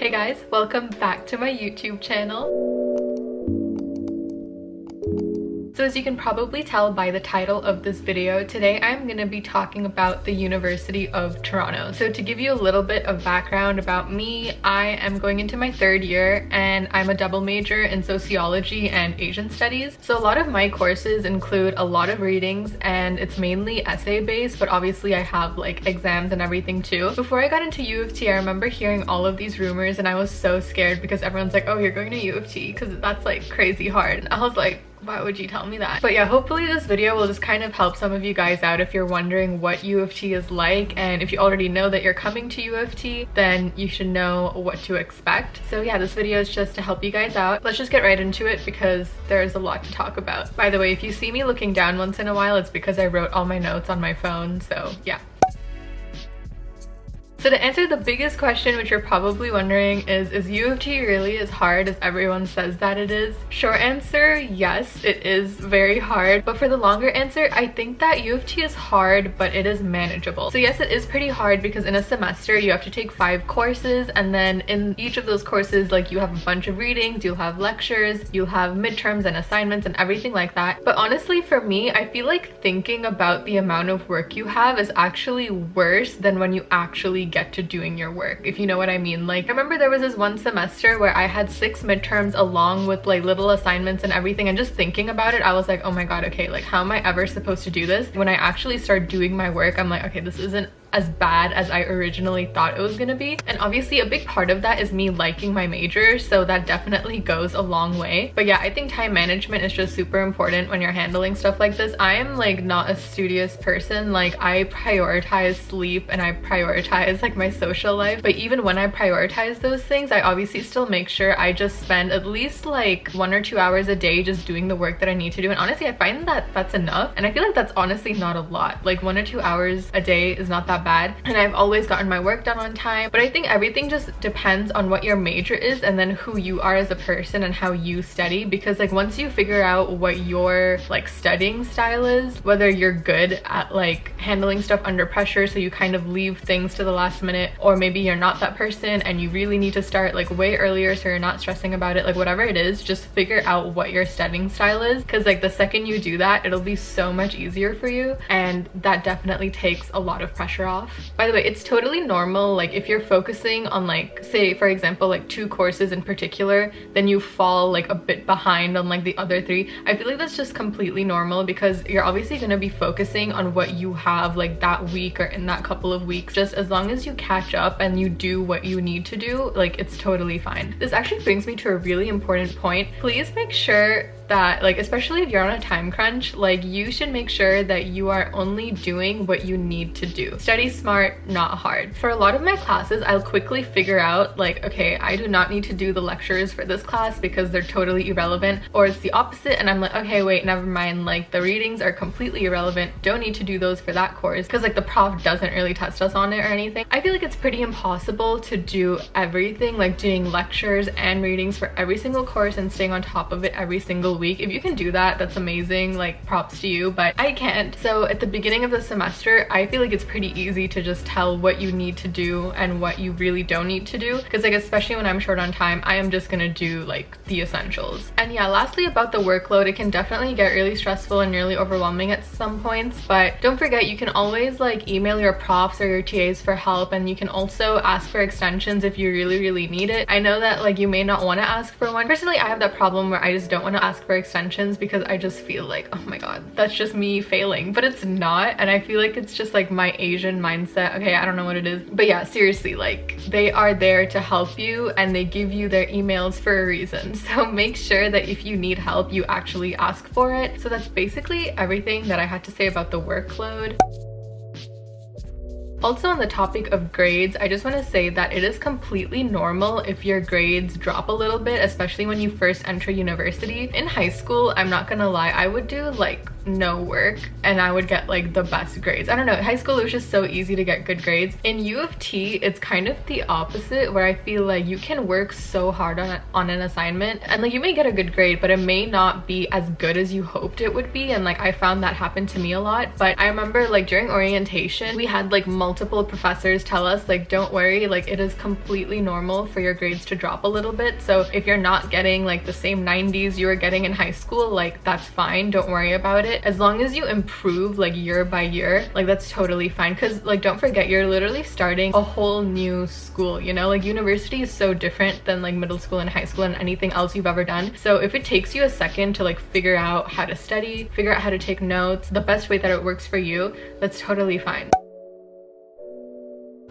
Hey guys, welcome back to my YouTube channel. So as you can probably tell by the title of this video, today I'm going to be talking about the University of Toronto. So to give you a little bit of background about me, I am going into my third year and I'm a double major in sociology and Asian studies. So a lot of my courses include a lot of readings and it's mainly essay based, but obviously I have like exams and everything too. Before I got into U of T, I remember hearing all of these rumors and I was so scared because everyone's like, oh, you're going to U of T because that's like crazy hard. And I was like, why would you tell me that? But yeah, hopefully this video will just kind of help some of you guys out if you're wondering what U of T is like, and if you already know that you're coming to U of T, then you should know what to expect. So yeah, this video is just to help you guys out. Let's just get right into it because there's a lot to talk about. By the way, if you see me looking down once in a while, it's because I wrote all my notes on my phone, so yeah. So to answer the biggest question, which you're probably wondering, is U of T really as hard as everyone says that it is? Short answer, yes, it is very hard. But for the longer answer, I think that U of T is hard, but it is manageable. So yes, it is pretty hard because in a semester you have to take 5 courses, and then in each of those courses, like, you have a bunch of readings, you'll have lectures, you'll have midterms and assignments and everything like that. But honestly, for me, I feel like thinking about the amount of work you have is actually worse than when you actually get to doing your work, if you know what I mean. Like, I remember there was this one semester where I had 6 midterms along with like little assignments and everything, and just thinking about it, I was like, oh my god, okay, like, how am I ever supposed to do this? When I actually start doing my work, I'm like, okay, this isn't as bad as I originally thought it was gonna be. And obviously a big part of that is me liking my major, so that definitely goes a long way. But yeah, I think time management is just super important when you're handling stuff like this. I am like not a studious person. Like, I prioritize sleep and I prioritize like my social life, but even when I prioritize those things, I obviously still make sure I just spend at least like 1 or 2 hours a day just doing the work that I need to do. And honestly, I find that that's enough, and I feel like that's honestly not a lot. Like, 1 or 2 hours a day is not that bad, and I've always gotten my work done on time. But I think everything just depends on what your major is and then who you are as a person and how you study, because like once you figure out what your like studying style is, whether you're good at like handling stuff under pressure so you kind of leave things to the last minute, or maybe you're not that person and you really need to start like way earlier so you're not stressing about it, like whatever it is, just figure out what your studying style is, because like the second you do that, it'll be so much easier for you, and that definitely takes a lot of pressure off. By the way, it's totally normal, like if you're focusing on like, say for example, like 2 courses in particular, then you fall like a bit behind on like the other 3. I feel like that's just completely normal because you're obviously going to be focusing on what you have like that week or in that couple of weeks. Just as long as you catch up and you do what you need to do, like, it's totally fine. This actually brings me to a really important point. Please make sure that, like, especially if you're on a time crunch, like, you should make sure that you are only doing what you need to do. Study smart, not hard. For a lot of my classes, I'll quickly figure out like, okay, I do not need to do the lectures for this class because they're totally irrelevant, or it's the opposite and I'm like, okay, wait, never mind, like the readings are completely irrelevant, don't need to do those for that course because like the prof doesn't really test us on it or anything. I feel like it's pretty impossible to do everything, like doing lectures and readings for every single course and staying on top of it every single week. If you can do that, that's amazing, like props to you, but I can't. So at the beginning of the semester, I feel like it's pretty easy to just tell what you need to do and what you really don't need to do, because like especially when I'm short on time, I am just gonna do like the essentials. And yeah, lastly about the workload, it can definitely get really stressful and really overwhelming at some points, but don't forget, you can always like email your profs or your TAs for help, and you can also ask for extensions if you really need it. I know that like you may not want to ask for one. Personally, I have that problem where I just don't want to ask for extensions because I just feel like, oh my god, that's just me failing, but it's not. And I feel like it's just like my Asian mindset. Okay, I don't know what it is, but yeah, seriously, like they are there to help you and they give you their emails for a reason. So make sure that if you need help, you actually ask for it. So that's basically everything that I had to say about the workload. Also, on the topic of grades, I just want to say that it is completely normal if your grades drop a little bit, especially when you first enter university. In high school, I'm not gonna lie, I would do like no work and I would get like the best grades. I don't know, high school it was just so easy to get good grades. In U of T, it's kind of the opposite, where I feel like you can work so hard on an assignment and like you may get a good grade, but it may not be as good as you hoped it would be. And like I found that happened to me a lot. But I remember like during orientation, we had like multiple professors tell us like, don't worry, like it is completely normal for your grades to drop a little bit. So if you're not getting like the same 90s you were getting in high school, like that's fine, don't worry about it. As long as you improve like year by year, like that's totally fine. Because like don't forget, you're literally starting a whole new school, you know, like university is so different than like middle school and high school and anything else you've ever done. So if it takes you a second to like figure out how to study, figure out how to take notes, the best way that it works for you, that's totally fine.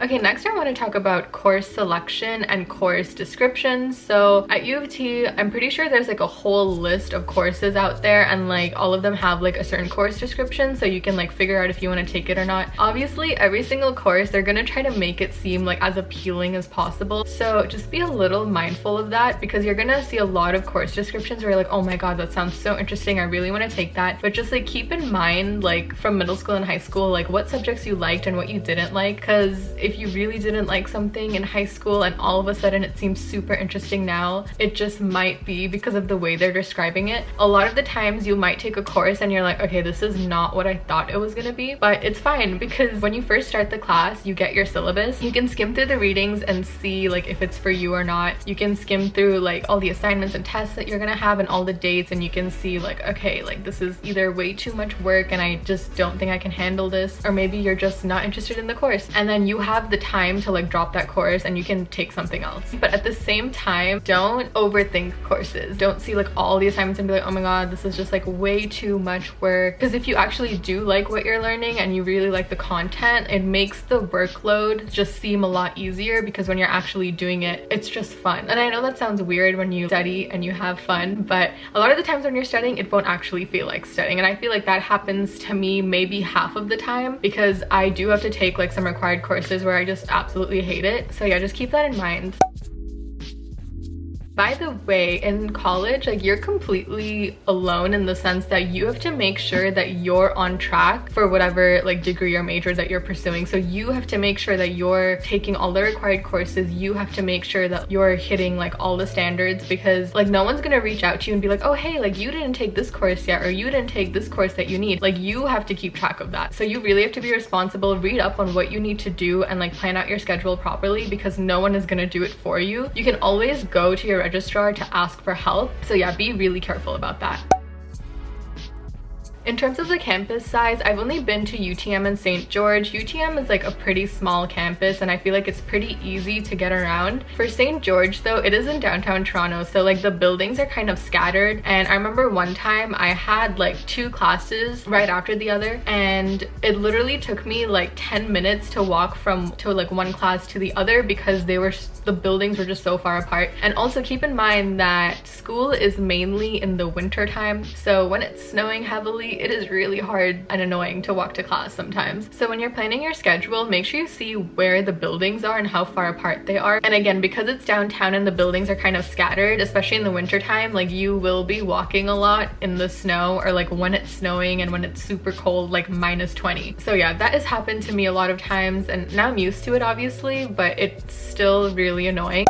Okay, next I want to talk about course selection and course descriptions. So at U of T, I'm pretty sure there's like a whole list of courses out there, and like all of them have like a certain course description, so you can like figure out if you want to take it or not. Obviously, every single course, they're gonna try to make it seem like as appealing as possible. So just be a little mindful of that, because you're gonna see a lot of course descriptions where you're like, oh my god, that sounds so interesting, I really want to take that. But just like keep in mind, like from middle school and high school, like what subjects you liked and what you didn't like. Because if you really didn't like something in high school and all of a sudden it seems super interesting now, it just might be because of the way they're describing it. A lot of the times you might take a course and you're like, okay, this is not what I thought it was gonna be, but it's fine, because when you first start the class, you get your syllabus. You can skim through the readings and see like if it's for you or not. You can skim through like all the assignments and tests that you're gonna have and all the dates, and you can see like, okay, like this is either way too much work and I just don't think I can handle this, or maybe you're just not interested in the course, and then you have the time to like drop that course and you can take something else. But at the same time, don't overthink courses. Don't see like all the assignments and be like, oh my god, this is just like way too much work. Because if you actually do like what you're learning and you really like the content, it makes the workload just seem a lot easier, because when you're actually doing it, it's just fun. And I know that sounds weird when you study and you have fun, but a lot of the times when you're studying, it won't actually feel like studying. And I feel like that happens to me maybe half of the time, because I do have to take like some required courses where I just absolutely hate it. So yeah, just keep that in mind. By the way, in college, like you're completely alone in the sense that you have to make sure that you're on track for whatever like degree or major that you're pursuing. So you have to make sure that you're taking all the required courses. You have to make sure that you're hitting like all the standards, because like no one's gonna reach out to you and be like, oh hey, like you didn't take this course yet, or you didn't take this course that you need. Like you have to keep track of that. So you really have to be responsible, read up on what you need to do, and like plan out your schedule properly, because no one is gonna do it for you. You can always go to your registrar to ask for help. So yeah, be really careful about that. In terms of the campus size, I've only been to UTM and St. George. UTM is like a pretty small campus and I feel like it's pretty easy to get around. For St. George though, it is in downtown Toronto, so like the buildings are kind of scattered. And I remember one time I had like 2 classes right after the other, and it literally took me like 10 minutes to walk from like one class to the other, because the buildings were just so far apart. And also keep in mind that school is mainly in the winter time, so when it's snowing heavily, it is really hard and annoying to walk to class sometimes. So when you're planning your schedule, make sure you see where the buildings are and how far apart they are. And again, because it's downtown and the buildings are kind of scattered, especially in the winter time, like you will be walking a lot in the snow, or like when it's snowing and when it's super cold, like -20. So yeah, that has happened to me a lot of times, and now I'm used to it obviously, but it's still really annoying.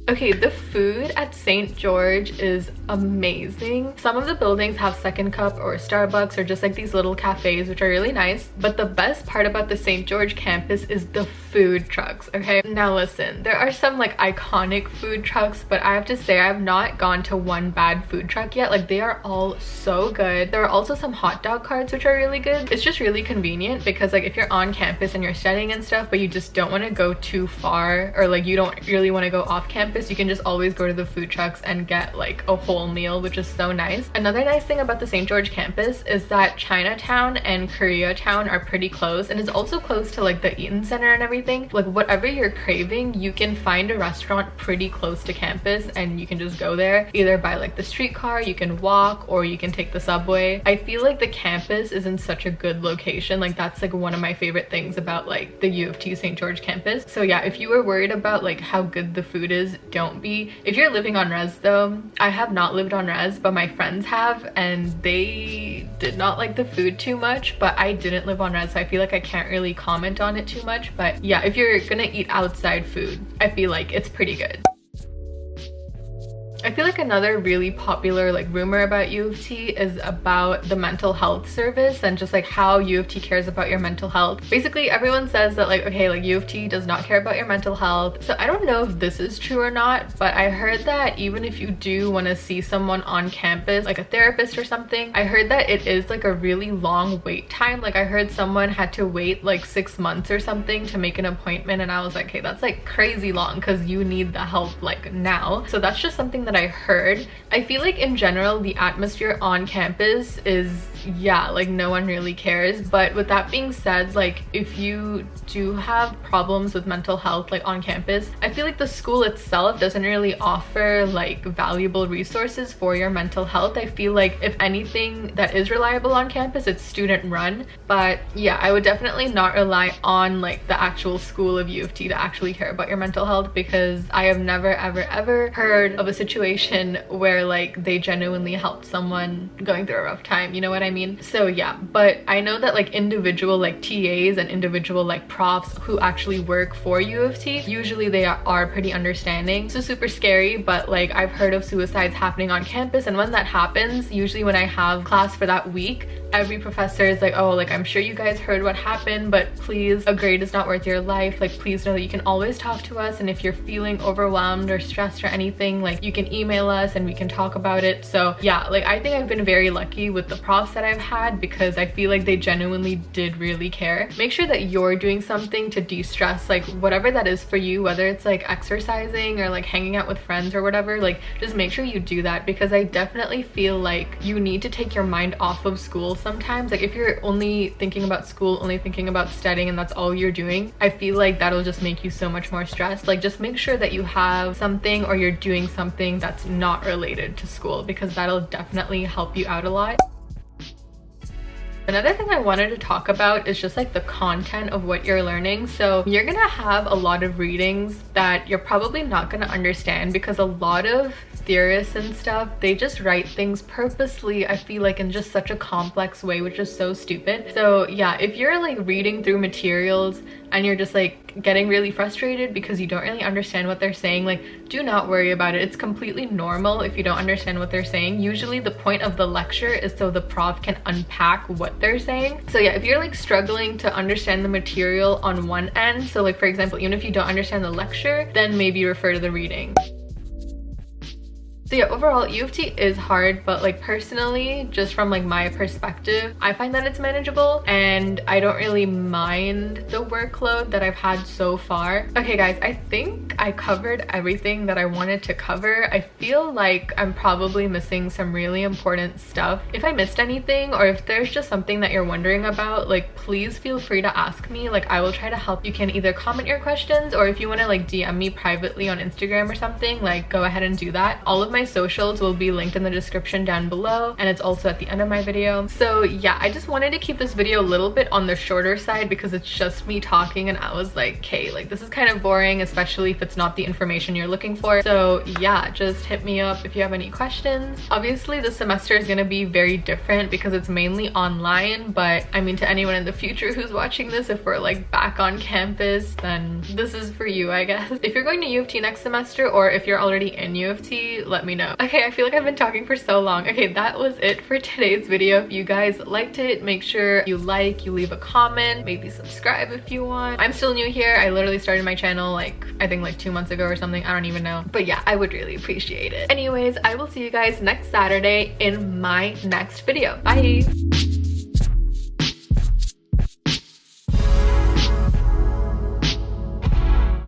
Okay, the food at St. George is amazing. Some of the buildings have Second Cup or Starbucks or just like these little cafes, which are really nice. But the best part about the St. George campus is the food trucks, okay? Now listen, there are some like iconic food trucks, but I have to say I have not gone to one bad food truck yet. Like they are all so good. There are also some hot dog carts which are really good. It's just really convenient because like if you're on campus and you're studying and stuff, but you just don't want to go too far, or like you don't really want to go off campus, you can just always go to the food trucks and get like a whole meal, which is so nice. Another nice thing about the St. George campus is that Chinatown and Koreatown are pretty close, and it's also close to like the Eaton Center and everything. Like whatever you're craving, you can find a restaurant pretty close to campus and you can just go there either by like the streetcar, you can walk, or you can take the subway. I feel like the campus is in such a good location. Like that's like one of my favorite things about like the U of T St. George campus. So yeah, if you were worried about like how good the food is, don't be. If you're living on res though, I have not lived on res, but my friends have, and they did not like the food too much, but I didn't live on res, so I feel like I can't really comment on it too much. But yeah, if you're gonna eat outside food, I feel like it's pretty good. I feel like another really popular like rumor about U of T is about the mental health service and just like how U of T cares about your mental health. Basically, everyone says that like, okay, like U of T does not care about your mental health. So I don't know if this is true or not, but I heard that even if you do want to see someone on campus, like a therapist or something, I heard that it is like a really long wait time. Like I heard someone had to wait like 6 months or something to make an appointment, and I was like, okay, that's like crazy long because you need the help like now. So that's just something that I heard. I feel like in general the atmosphere on campus is, yeah, like no one really cares. But with that being said, like if you do have problems with mental health like on campus, I feel like the school itself doesn't really offer like valuable resources for your mental health. I feel like if anything that is reliable on campus, it's student run. But yeah, I would definitely not rely on like the actual school of U of T to actually care about your mental health, because I have never ever heard of a situation where like they genuinely helped someone going through a rough time, you know what I mean? So yeah, but I know that like individual like TAs and individual like profs who actually work for U of T, usually they are pretty understanding. So super scary, but like I've heard of suicides happening on campus, and when that happens, usually when I have class for that week, every professor is like, oh, like I'm sure you guys heard what happened, but please, a grade is not worth your life. Like please know that you can always talk to us, and if you're feeling overwhelmed or stressed or anything, like you can email us and we can talk about it. So yeah, like I think I've been very lucky with the profs that I've had, because I feel like they genuinely did really care. Make sure that you're doing something to de-stress, like whatever that is for you, whether it's like exercising or like hanging out with friends or whatever, like just make sure you do that, because I definitely feel like you need to take your mind off of school sometimes. Like if you're only thinking about school, only thinking about studying, and that's all you're doing, I feel like that'll just make you so much more stressed. Like just make sure that you have something or you're doing something that's not related to school, because that'll definitely help you out a lot. Another thing I wanted to talk about is just like the content of what you're learning. So you're gonna have a lot of readings that you're probably not gonna understand, because a lot of theorists and stuff, they just write things purposely, I feel like, in just such a complex way, which is so stupid. So yeah, if you're like reading through materials and you're just like getting really frustrated because you don't really understand what they're saying, like do not worry about it. It's completely normal if you don't understand what they're saying. Usually the point of the lecture is so the prof can unpack what they're saying. So yeah, if you're like struggling to understand the material on one end, so like for example, even if you don't understand the lecture, then maybe refer to the reading. So yeah, overall U of T is hard, but like personally, just from like my perspective, I find that it's manageable and I don't really mind the workload that I've had so far. Okay guys, I think I covered everything that I wanted to cover. I feel like I'm probably missing some really important stuff. If I missed anything, or if there's just something that you're wondering about, like please feel free to ask me. Like I will try to help. You can either comment your questions, or if you want to like DM me privately on Instagram or something, like go ahead and do that. All of my socials will be linked in the description down below, and it's also at the end of my video. So yeah, I just wanted to keep this video a little bit on the shorter side, because it's just me talking, and I was like, okay, like this is kind of boring, especially if it's not the information you're looking for. So yeah, just hit me up if you have any questions. Obviously this semester is going to be very different because it's mainly online, but I mean, to anyone in the future who's watching this, if we're like back on campus, then this is for you, I guess. If you're going to U of T next semester, or if you're already in U of T, let me know. Okay, I feel like I've been talking for so long. Okay, that was it for today's video. If you guys liked it, make sure you leave a comment, maybe subscribe if you want. I'm still new here. I literally started my channel like I think like 2 months ago or something. I don't even know, but yeah, I would really appreciate it. Anyways, I will see you guys next Saturday in my next video. Bye.